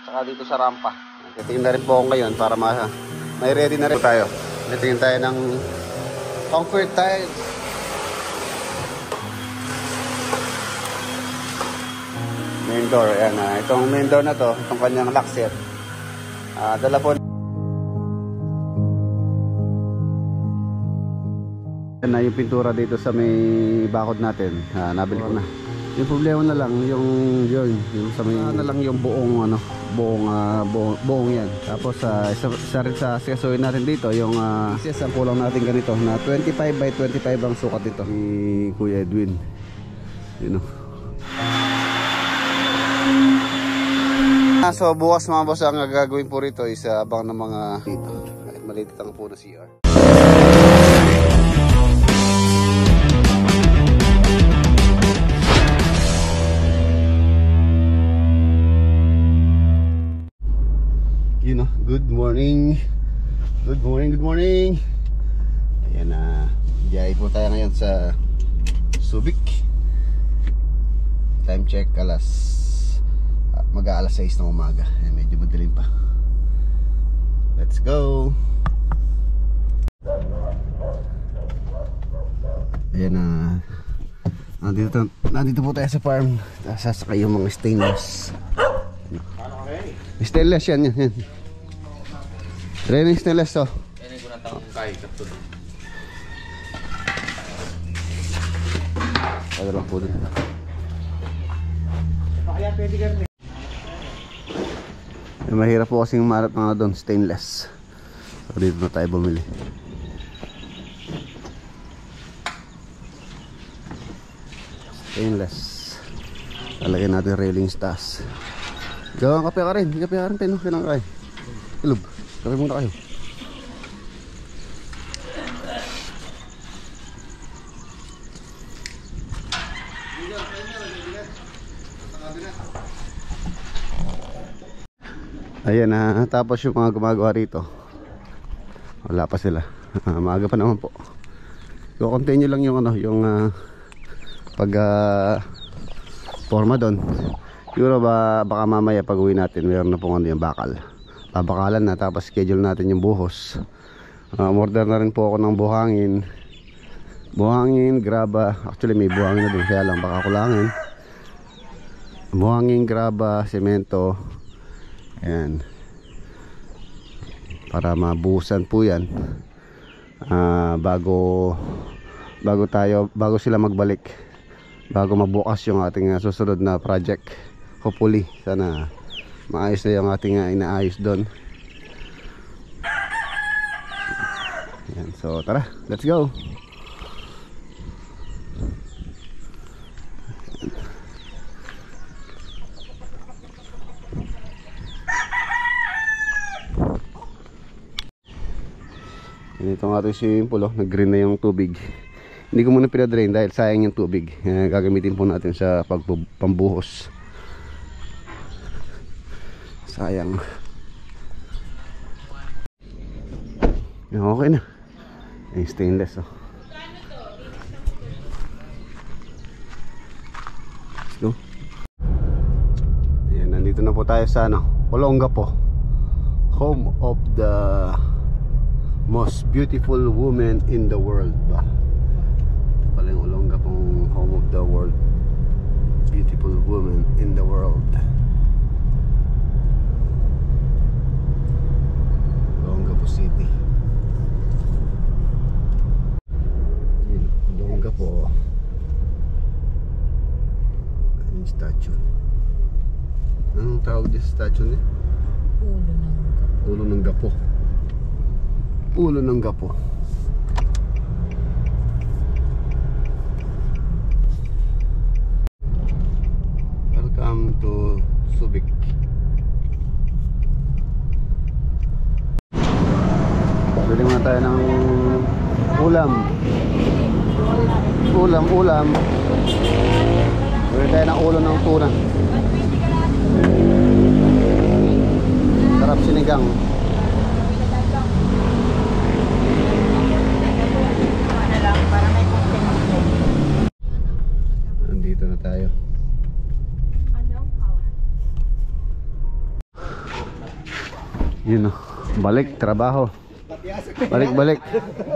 Saka dito sa rampa. Titingin na rin po ako ngayon para may ready na rin tayo. Titingin tayo ng concrete tiles. Main door. Ayan, itong main door na to, itong kanyang lock set. Dala po na yung pintura dito sa may bakod natin. Nabili ko na. Yung problema na lang yung sa may na lang yung buong yan. Tapos isa rin sa sikasuhin natin dito yung ang kulang natin ganito na 25 by 25 ang sukat dito ni Kuya Edwin. You know. So bukas mga boss, ang gagawin po rito is abang ng mga dito. Kahit maliit lang po na CR. You know, good morning. Good morning. Ayan jay po tayo ngayon sa Subic. Time check mag-aalas 6 ng umaga. Medyo madilim pa. Let's go. Ayan nandito po tayo sa farm. Sasakay yung mga stainless. Stainless yan. Training stainless to. Yan ko na tawang kay katulad. Ano lang po dun. Kaya pwede ka. Mahirap po kasing marat mga doon, stainless. So dito na tayo bumili. Stainless. Talagyan natin railing stars. Gawang kape ka rin tayo. Kailangan kayo. Ilog. Kape muna kayo. Ayan tapos yung mga gumagawa rito wala pa sila. Maaga pa naman po. I-continue lang yung pag forma doon. Siguro baka mamaya pag uwi natin meron na pong yung bakal. Babakalan na tapos schedule natin yung buhos. Order na rin po ako ng buhangin, graba. Actually may buhangin na doon kaya lang baka kulangin. Buhangin, graba, semento. Ayan. Para mabuhusan po yan bago sila magbalik, bago mabukas yung ating susunod na project. Hopefully sana maayos na yung ating inaayos doon. Ayan, so tara, let's go. Ito nga ito yung swimming pool, nag-green na yung tubig. Hindi ko muna pinadrain dahil sayang yung tubig. Gagamitin po natin sa pambuhos. Sayang. Okay na. Yung stainless Let's go. Ayan, nandito na po tayo sa Olongapo, home of the most beautiful woman in the world ba? Pala yung Olongapong home of the world, beautiful woman in the world. Olongapo City. Olongapo. Yung statue. Anong tawag din sa statue niya? Ulo ng gapo. Ulo ng gapo. Welcome to Subic. Bili muna tayo ng ulam. Bili tayo ng ulo ng tuna. Sarap sinigang. Nandito na tayo. Yun o. Balik, trabaho. Balik.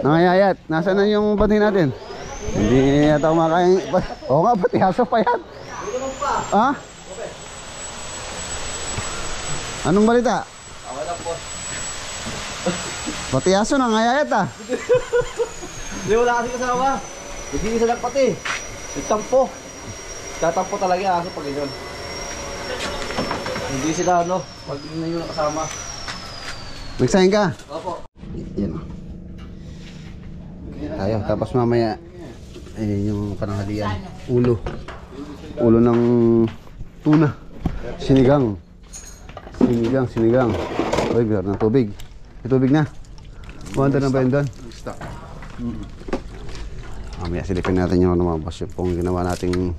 Nangayayat. Nasaan na yung batin natin? Hindi yata kumakain. Oo nga, pati aso pa yan. Ha? Anong balita? Pati aso nangayayat ah. Hindi, wala kasi kasama. Hindi isa lang pati. Nagtampo. Tatampo talaga yung aso pag ganyan. Hindi sila ano, pag hindi nyo nakasama. Nagsahin ka? Opo. Yan. Tayo, tapos mamaya yung pananghalian. Ulo ng tuna. Sinigang. Uy, bihar ng tubig. May tubig na. Buhanda na ba yun doon? Mamaya silipin natin yung mga boss. Yung pong ginawa nating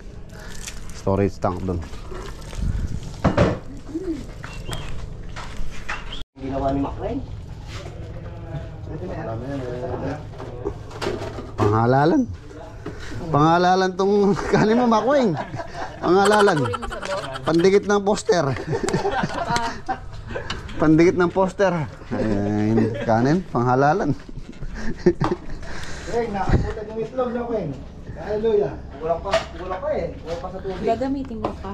storage tank doon. Ginawa ni Macrae. Pangalalan tong kanin mo, Makwing. Pangalalan. Pandikit ng poster. Pandikit ng poster. Ayan, kanin, panghalalan. Nakakutan yung itlog na ko eh. Hallelujah. Kulang pa eh. Kulang pa sa tubig. Gagamitin mo pa.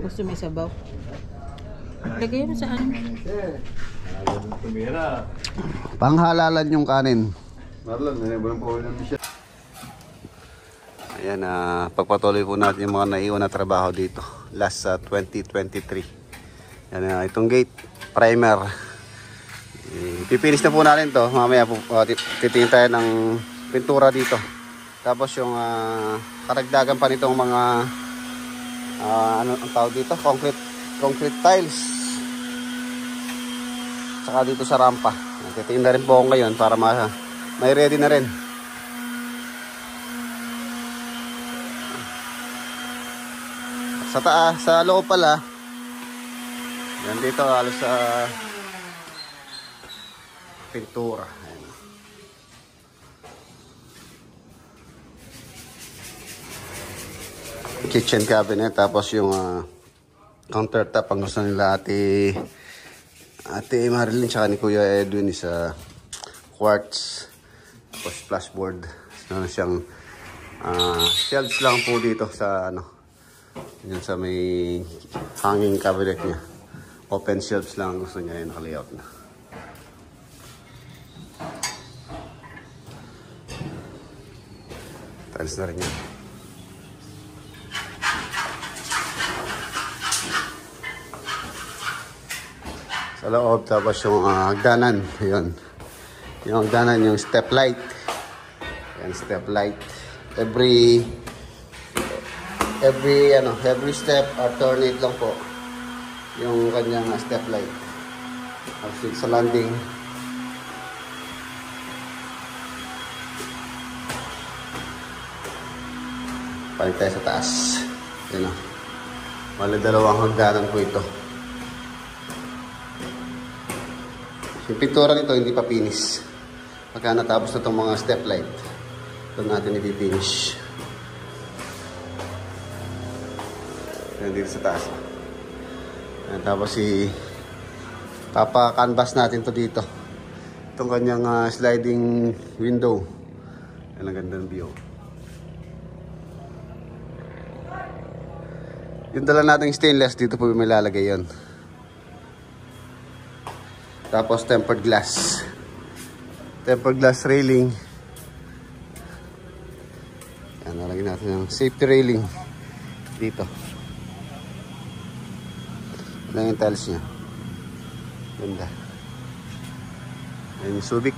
Gusto may sabaw. Lagay mo sa ano. Panghalalan yung kanin. Marlon, nangyayabang pa ulit namin siya. Ayan, pagpatuloy po natin yung mga naiwan na trabaho dito. Last 2023. Yan, itong gate, primer. Pipinish na po natin to. Mamaya po titingin tayo ng pintura dito. Tapos yung karagdagan pa nitong mga ano ang tawag dito? Concrete tiles. Saka dito sa rampa. Titingin na rin po ako ngayon para may ready na rin. Sa taas, sa loob pala. Yan dito halos sa pintura. Ayan. Kitchen cabinet, tapos yung countertop ang gusto nila Ate Marilyn tsaka ni Kuya Edwin is quartz, tapos splashboard. So, siyang shelves lang po dito sa yun sa may hanging cabinet niya. Open shelves lang gusto niya, yung naka-layout na. Tiles na rin yan. Sa loob, tapos yung hagdanan. Yun. Yung hagdanan, yung step light. Yan, step light. Every step alternate lang po yung kanyang step light. Actually, sa landing palit tayo sa taas. Yan o. Wala dalawang hagdanan po ito. Yung pintura nito hindi pa finish. Pagka natapos na itong mga step light, ito natin i-finish. Yan dito sa taas. Yan, tapos papa-canvas natin to dito. Itong kanyang sliding window. Yan ang ganda ng view. Yung dala nating stainless, dito po may lalagay yun. Tapos tempered glass. Tempered glass railing. Yan, nalagyan natin yung safety railing dito. Yan yung tiles niya. Ganda. Yan yung Subic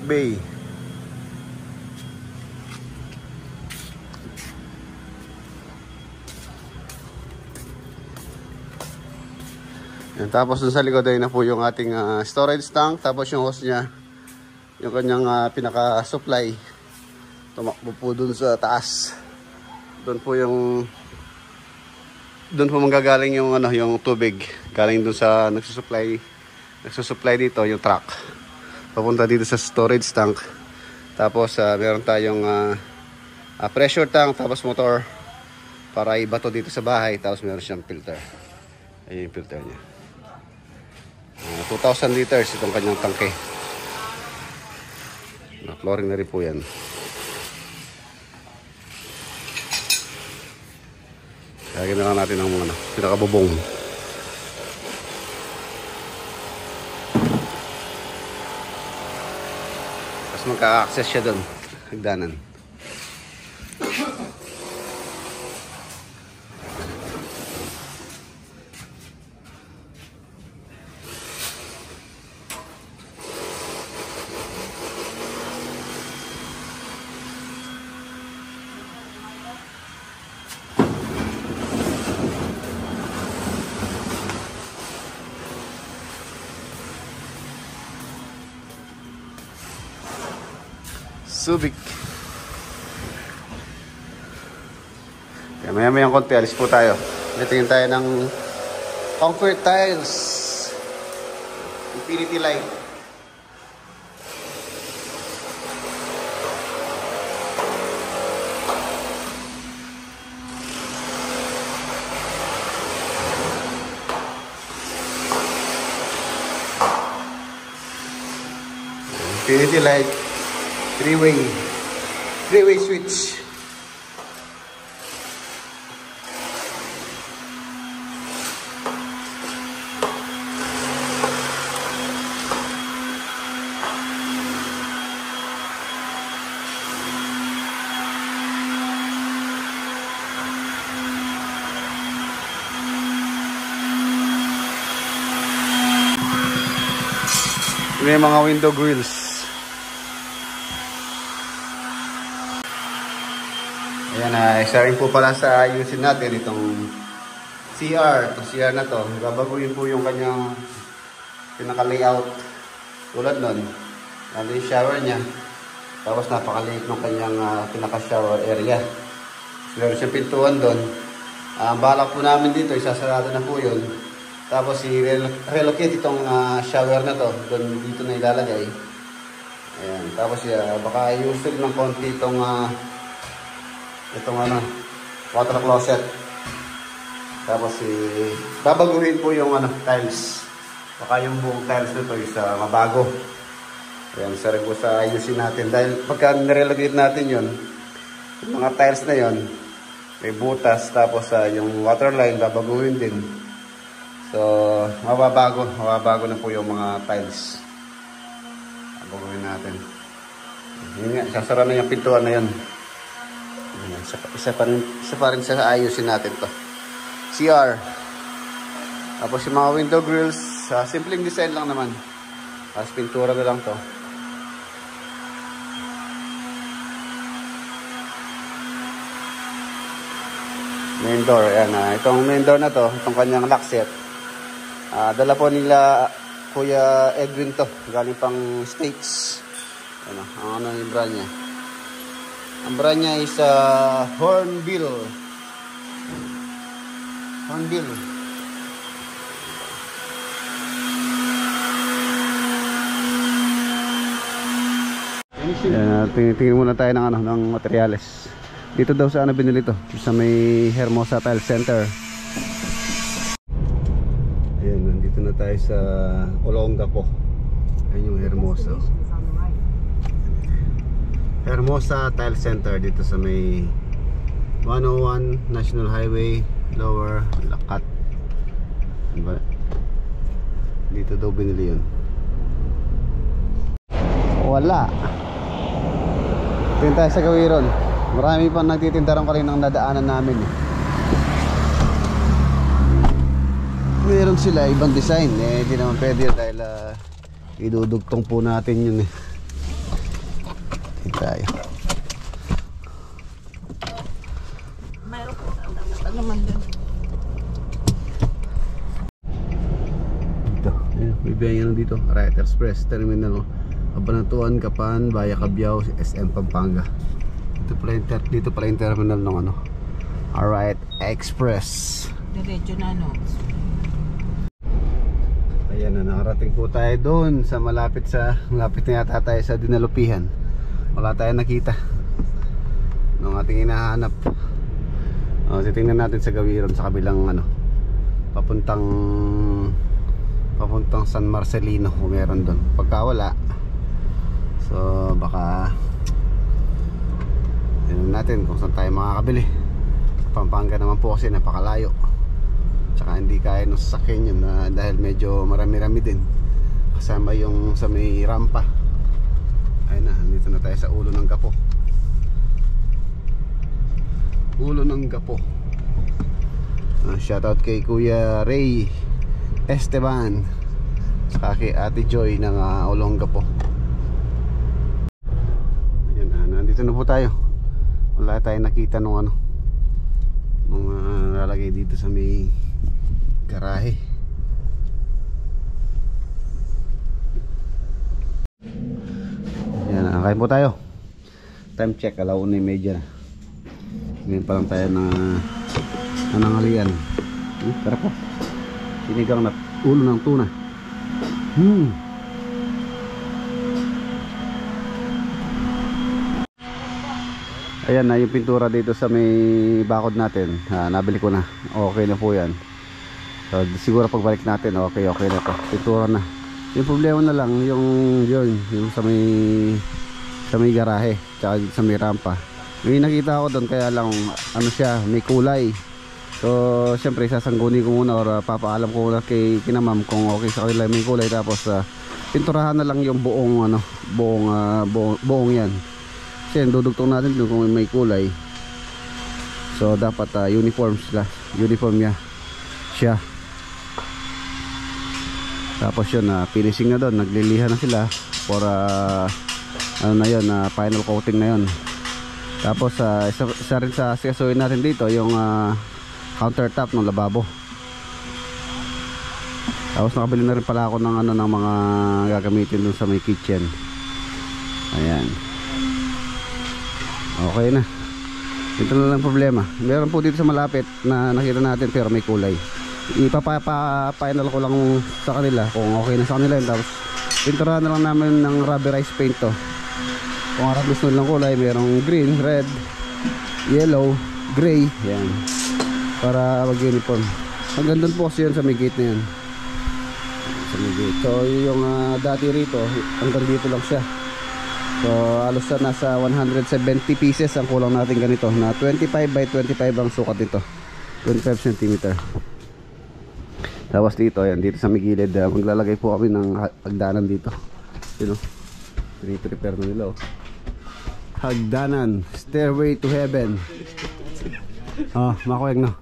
Bay. Yan, tapos dun sa likod ay na po yung ating storage tank. Tapos yung hose niya, yung kanyang pinaka-supply, tumakbo po dun sa taas. Doon po manggagaling yung yung tubig. Galing dun sa nagsusupply dito yung truck. Papunta dito sa storage tank. Tapos meron tayong pressure tank, tapos motor para ibato dito sa bahay. Tapos meron siyang filter. Ayun yung filter niya. 2,000 liters itong kanyang tangke. Na-flooring na rin po yan. Lagyan na lang natin ang mga pinakabubong. Tapos magka-access siya doon. Hagdanan. Subic. Kaya maya-mayang konti, alis po tayo. Tingin tayo ng Comfort Tiles Infinity Light. Infinity Light three-way switch. May mga window grills. Ayan, isa rin po pala sa ayusin natin itong CR. Itong CR na to, babaguhin po yung kanyang pinaka-layout. Tulad nun, ano yung shower niya. Tapos napakaliit ng kanyang pinaka-shower area. Meron siyang pintuan doon. Ang balak po namin dito, isasarado na po yun. Tapos i-relocate itong shower na to, doon dito na ilalagay. Ayan, tapos baka i-usog ng konti itong water closet. Tapos babaguhin po yung tiles. Baka yung buong tiles nito is mabago. Ayan, isa rin po sa ayusin natin. Dahil pagka nirelocate natin yun, yung mga tiles na yun, may butas. Tapos yung water line, babaguhin din. So, mababago na po yung mga tiles. Babaguhin natin. Yun nga, sasara na yung pintuan na yun. Isa pa rin sa ayusin natin to. CR. Tapos yung mga window grills, simpleng design lang naman. Tapos pintura na lang to. Main door, ayan. Itong main door na to, itong kanyang lock set. Dala po nila Kuya Edwin to, galing pang States. Ano yung brand niya? Ang brand niya is Hornbill. Hornbill. Tingin muna tayo ng materyales. Dito daw sa binili to, sa may Hermosa Tile Center. Ayan, nandito na tayo sa Olongapo. Ayan yung Hermosa Tile Center dito sa may 101 National Highway, Lower Lacat. Diba? Dito daw binili yun. Wala. Tingin tayo sa Gawiron. Marami pang nagtitinda rin kalinang nadaanan namin eh. Meron sila ibang design eh, di naman pwede dahil idudugtong po natin yun eh. Tayo. Mayroon po naman doon. Dito, may biyahe dito. Right Express Terminal Cabanatuan, Kapan, Baya Cabiao, SM Pampanga. Dito pala yung terminal ng Right Express. Diretso na Ayan na, nakarating po tayo doon sa malapit na yata tayo sa Dinalupihan. Wala tayong nakita ng ating hinahanap. Titingnan natin sa Gawiron sa kabilang papuntang papuntang San Marcelino kung meron doon. Pagka wala, so baka yun natin kung saan tayo makakabili. Pampanga naman po kasi napakalayo, tsaka hindi kaya ng sasakyan yun dahil medyo marami-rami din, kasama yung sa may rampa. Ayun na, dito na tayo sa ulo ng Gapo. Ulo ng Gapo. Shoutout kay Kuya Ray Esteban, saka kay Ate Joy ng Olongapo. Ayun na, nandito na po tayo. Wala tayong nakita nung mga lalagay dito sa may garahe. Yan, kain po tayo. Time check, 1:30 na. Ngayon pa lang tayo na nanangalian. Tara po. Sinigang na ulo ng tuna. Ayan na yung pintura dito sa may bakod natin. Nabili ko na. Okay na po yan. So, siguro pagbalik natin, okay na to. Pintura na. Yung problema na lang yung sa may garahe, tsaka sa may rampa. May nakita ako doon, kaya lang siya, may kulay. So syempre sasangguni ko muna or papaalam ko muna kay kinamam kung okay sa kanila may kulay, tapos pinturahan na lang yung buong yan. Kasi dudugtong natin doon kung may kulay. So dapat uniform siya. Tapos yun, finishing na doon, naglilihan na sila for final coating na yun. Tapos isa rin sa sikasuhin natin dito yung countertop ng lababo. Tapos nakabili na rin pala ako ng ng mga gagamitin dun sa may kitchen. Ayan. Okay na. Ito na lang problema. Meron po dito sa malapit na nakita natin pero may kulay. Ipapa-final ko lang sa kanila kung okay na sa kanila yun. Tapos pinturahan na lang namin ng rubberized paint to. Kung harap gusto nilang kulay, merong green, red, yellow, gray. Yan, para mag-uniform. Hanggang doon po kasi yun sa may gate na yan. Sa may gate. So yung dati rito, hanggang dito lang siya. So alos na nasa 170 pieces ang kulang natin ganito, na 25 by 25 ang sukat nito, 25 cm. Tapos dito, yan, dito sa may gilid, maglalagay po kami ng hagdanan dito. You know, prepare na nila hagdanan, stairway to heaven. Makuwag no,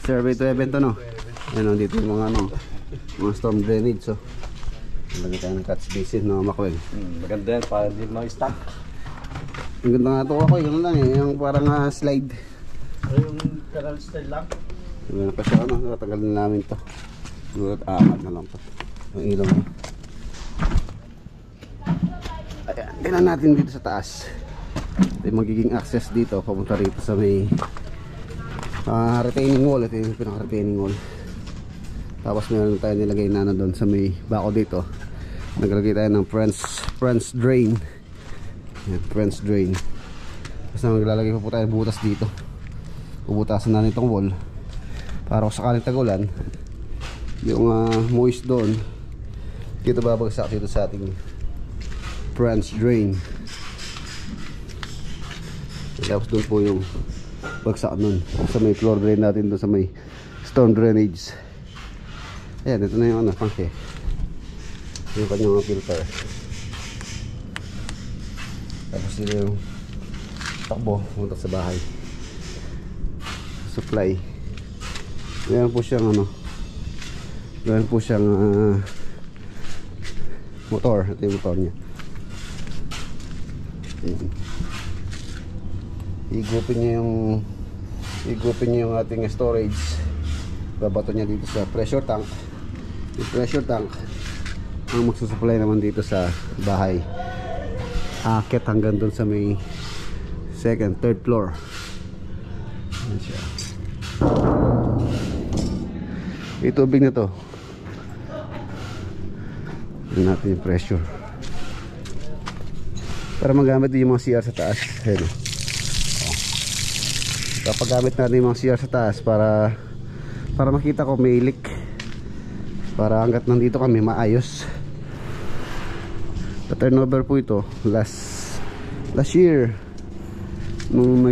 stairway to heaven to no. Yan dito yung mga storm drainage. So lagay tayo ng catch basin no, makuwag. Maganda yan para hindi ma-stuck. Ang ganda nga ito ako, yung lang yung parang slide. Yung canal style lang. Ganun pa siya, tatanggalin namin to. Siguro apat na lang to ang ilaw mo. Ayan, tingnan natin dito sa taas. Ito yung magiging access dito papunta rito sa may retaining wall. Ito yung pinaka retaining wall. Tapos meron tayo nilagay na doon sa may bako dito. Naglagay tayo ng French drain. Ayan, French drain. Tapos maglalagay pa po tayo butas dito. Bubutasan na itong wall para kung sakaling tagulan, yung moist doon dito babagsak dito sa ating French drain. Tapos doon po yung bagsak nun sa may floor drain natin, doon sa may storm drainage. Ayan, ito na yung pangke, yung kanyang filter. Tapos dito yung takbo punta sa bahay, supply. Meron po siyang motor. Ito yung motor niya. Igupin niya yung ating storage. Babato niya dito sa pressure tank. Yung pressure tank ang magsusupply naman dito sa bahay. Akit hanggang doon sa may second, third floor. Ayan siya. Yung tubig na to, tignan natin yung pressure para magamit din yung mga CR sa taas. Ayan. Kapag gamit natin yung mga CR sa taas para makita ko may leak, para hanggat nandito kami maayos. Pa-turnover po ito last year nung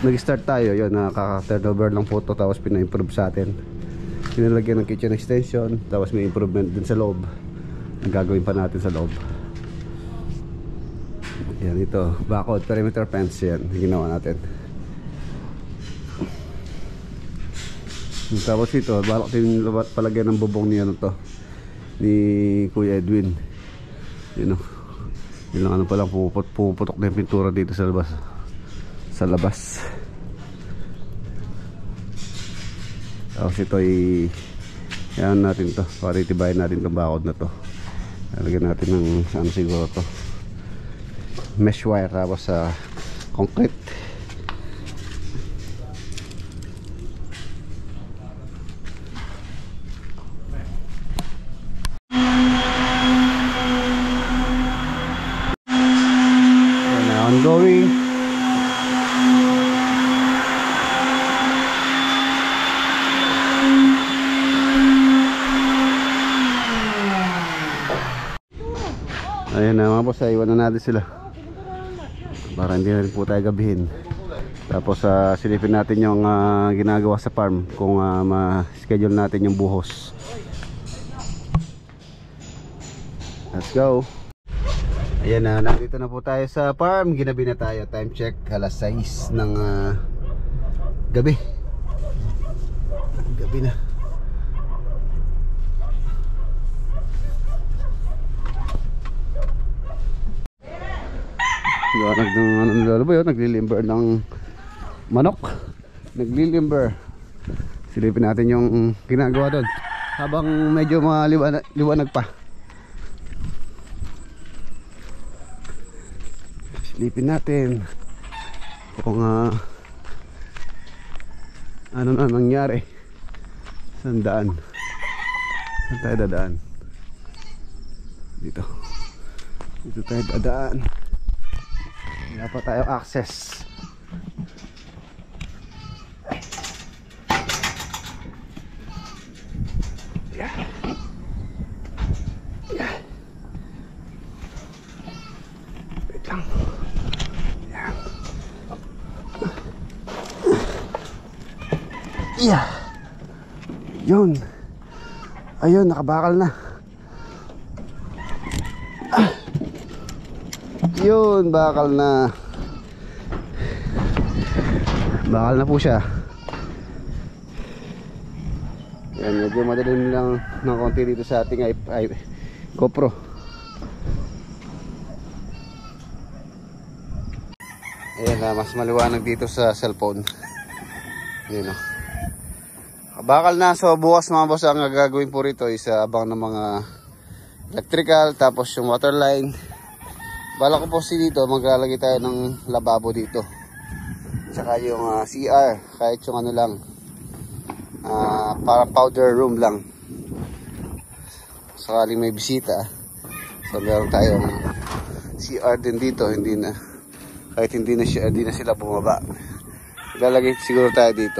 nag-start tayo. Yun, nakaka-turnover lang po ito, tapos pina-improve sa atin. Pinalagyan ng kitchen extension, tapos may improvement din sa loob. Ang gagawin pa natin sa loob, yan, ito backwood perimeter fence, yan ginawa natin. Tapos ito balak din palagyan ng bubong niya to ni Kuya Edwin. Yun o, yun lang, ano pa lang, puputok na yung pintura dito sa labas. Tapos ito yan natin to, para itibayin natin itong bakod na to. Lagyan natin ng ano siguro to, mesh wire, tapos sa concrete. Ongoing. Ayan na mga boss, iwan na natin sila para hindi na rin po tayo gabihin. Tapos silipin natin yung ginagawa sa farm, kung ma-schedule natin yung buhos. Let's go. Ayan na, nandito na po tayo sa farm. Ginabi na tayo, time check alas 6 ng gabi. Gabi na. Naglilimber ng manok. Naglilimber. Silipin natin yung ginagawa doon habang medyo maliwanag pa. Silipin natin kung ano na nangyari. Saan daan? Saan tayo dadaan? Dito tayo dadaan. Wala pa tayo access. Yeah. Yeah. Wait lang. Yeah. Yeah. Yun. Ayun, nakabakal na. Yun, bakal na. Bakal na po siya. Yan, medyo madalim lang ng konti dito sa ating GoPro. Ayan, mas maliwanag dito sa cellphone. Yan o. Bakal na. So bukas mga boss, ang gagawin po rito is abang ng mga electrical, tapos yung water line. Bala ko po dito, maglalagay tayo ng lababo dito. Tsaka yung CR, kahit yung ano lang, para powder room lang. Sakaling may bisita. So meron tayong CR din dito, kahit hindi na sila bumaba. Lalagay siguro tayo dito.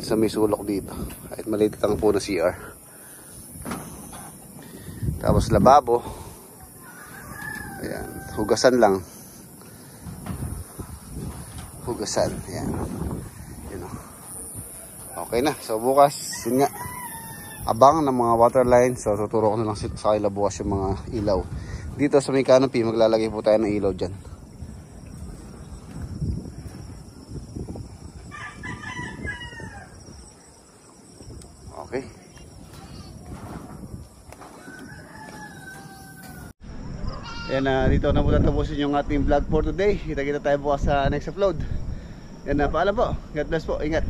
Sa may sulok dito. Kahit maliit lang po na CR. Tapos lababo. Ayan, hugasan lang. Hugasan, ayan. Yun o. Okay na, so bukas, yun nga, abang ng mga water line. So tuturo ko na lang sa kanila bukas yung mga ilaw. Dito sa may canopy, maglalagay po tayo ng ilaw dyan. Okay. Yan, dito na po tatapusin yung ating vlog for today. Kita-kita tayo bukas sa next upload. Yan, paalam po. God bless po. Ingat.